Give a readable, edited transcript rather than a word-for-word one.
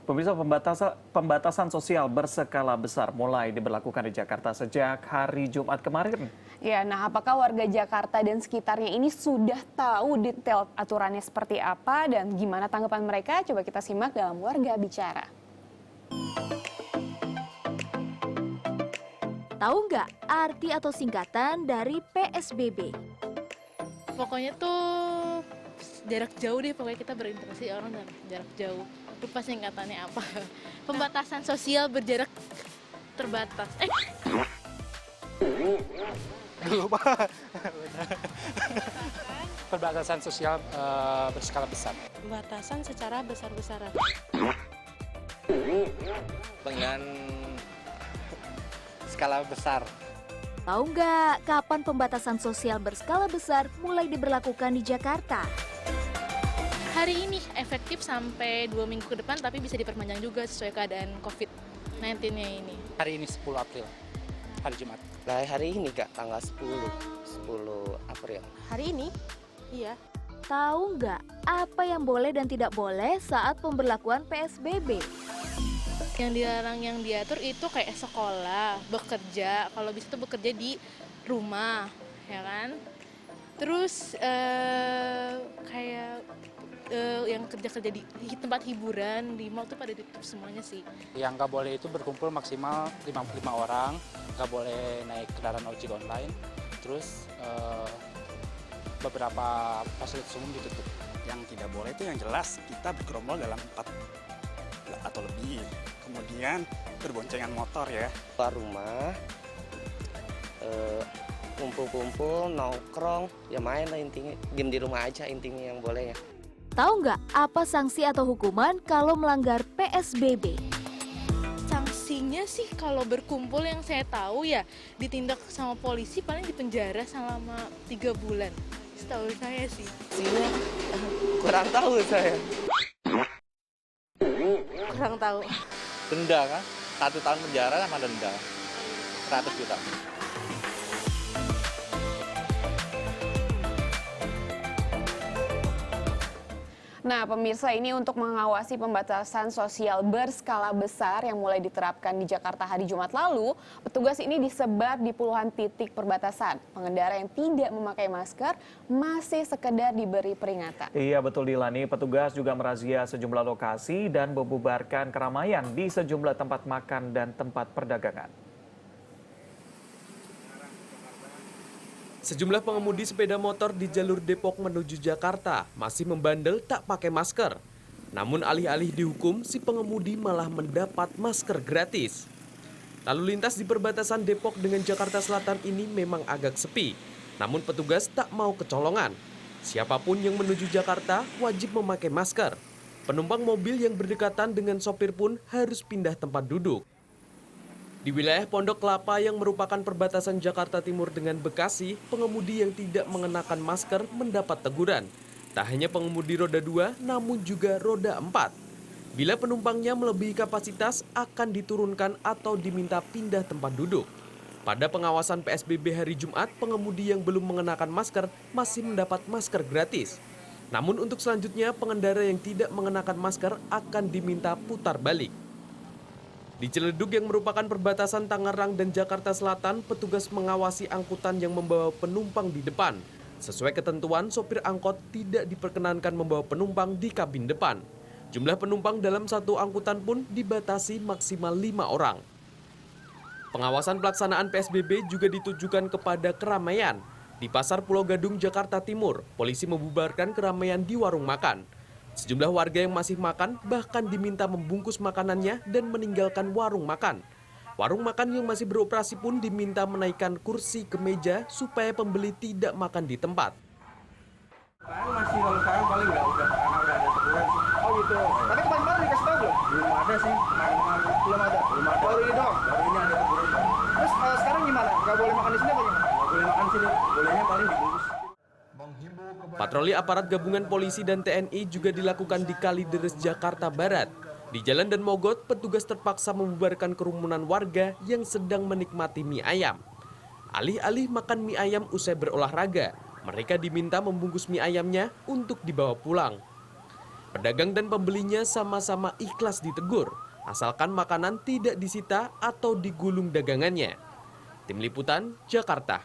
Pemirsa, pembatasan sosial berskala besar mulai diberlakukan di Jakarta sejak hari Jumat kemarin. Ya, nah apakah warga Jakarta dan sekitarnya ini sudah tahu detail aturannya seperti apa dan gimana tanggapan mereka? Coba kita simak dalam Warga Bicara. Tahu nggak arti atau singkatan dari PSBB? Pokoknya tuh jarak jauh deh, pokoknya kita berinteraksi orang dalam jarak jauh. Lupa singkatannya apa. Pembatasan sosial berjarak terbatas. Lupa. Pembatasan sosial berskala besar. Pembatasan secara besar-besaran. Dengan skala besar. Tahu nggak kapan pembatasan sosial berskala besar mulai diberlakukan di Jakarta? Hari ini efektif sampai 2 minggu ke depan, tapi bisa diperpanjang juga sesuai keadaan COVID-19-nya ini. Hari ini 10 April, hari Jumat. Nah, hari ini Kak, tanggal 10 April. Hari ini? Iya. Tahu nggak apa yang boleh dan tidak boleh saat pemberlakuan PSBB? Yang dilarang, yang diatur itu kayak sekolah, bekerja, kalau bisa tuh bekerja di rumah, ya kan? Terus kayak yang kerja-kerja di tempat hiburan, di mall tuh pada ditutup semuanya sih. Yang nggak boleh itu berkumpul maksimal 55 orang, nggak boleh naik kendaraan ojek online, terus beberapa fasilitas umum ditutup. Yang tidak boleh itu yang jelas kita bergerombol dalam 4 atau lebih, kemudian berboncengan motor ya. Keluar rumah, kumpul-kumpul, nongkrong, ya main lah intinya. Game di rumah aja intinya yang boleh ya. Tahu nggak apa sanksi atau hukuman kalau melanggar PSBB? Sanksinya sih kalau berkumpul yang saya tahu ya ditindak sama polisi paling dipenjara selama 3 bulan. Setahu saya sih. Sini kurang tahu saya. Kurang tahu. Denda kan? 1 tahun penjara sama denda 100 juta. Nah, pemirsa, ini untuk mengawasi pembatasan sosial berskala besar yang mulai diterapkan di Jakarta hari Jumat lalu, petugas ini disebar di puluhan titik perbatasan. Pengendara yang tidak memakai masker masih sekedar diberi peringatan. Iya, betul Dilani. Petugas juga merazia sejumlah lokasi dan membubarkan keramaian di sejumlah tempat makan dan tempat perdagangan. Sejumlah pengemudi sepeda motor di jalur Depok menuju Jakarta masih membandel tak pakai masker. Namun alih-alih dihukum, si pengemudi malah mendapat masker gratis. Lalu lintas di perbatasan Depok dengan Jakarta Selatan ini memang agak sepi. Namun petugas tak mau kecolongan. Siapapun yang menuju Jakarta wajib memakai masker. Penumpang mobil yang berdekatan dengan sopir pun harus pindah tempat duduk. Di wilayah Pondok Kelapa yang merupakan perbatasan Jakarta Timur dengan Bekasi, pengemudi yang tidak mengenakan masker mendapat teguran. Tak hanya pengemudi roda 2, namun juga roda 4. Bila penumpangnya melebihi kapasitas, akan diturunkan atau diminta pindah tempat duduk. Pada pengawasan PSBB hari Jumat, pengemudi yang belum mengenakan masker masih mendapat masker gratis. Namun untuk selanjutnya, pengendara yang tidak mengenakan masker akan diminta putar balik. Di Ciledug yang merupakan perbatasan Tangerang dan Jakarta Selatan, petugas mengawasi angkutan yang membawa penumpang di depan. Sesuai ketentuan, sopir angkot tidak diperkenankan membawa penumpang di kabin depan. Jumlah penumpang dalam satu angkutan pun dibatasi maksimal 5 orang. Pengawasan pelaksanaan PSBB juga ditujukan kepada keramaian. Di Pasar Pulau Gadung, Jakarta Timur, polisi membubarkan keramaian di warung makan. Sejumlah warga yang masih makan bahkan diminta membungkus makanannya dan meninggalkan warung makan. Warung makan yang masih beroperasi pun diminta menaikkan kursi ke meja supaya pembeli tidak makan di tempat. Masih kalau sekarang paling nggak udah karena udah ada teguran sih. Oh gitu. Tapi kemarin dikasih tahu belum? Belum ada sih. Belum ada. Baru ini doang. Baru ini ada teguran. Terus sekarang gimana? Nggak boleh makan di sini apa gimana? Nggak boleh makan di sini. Bolehnya paling dibungkus. Patroli aparat gabungan polisi dan TNI juga dilakukan di Kalideres, Jakarta Barat. Di Jalan dan Mogot, petugas terpaksa membubarkan kerumunan warga yang sedang menikmati mie ayam. Alih-alih makan mie ayam usai berolahraga, mereka diminta membungkus mie ayamnya untuk dibawa pulang. Pedagang dan pembelinya sama-sama ikhlas ditegur, asalkan makanan tidak disita atau digulung dagangannya. Tim Liputan, Jakarta.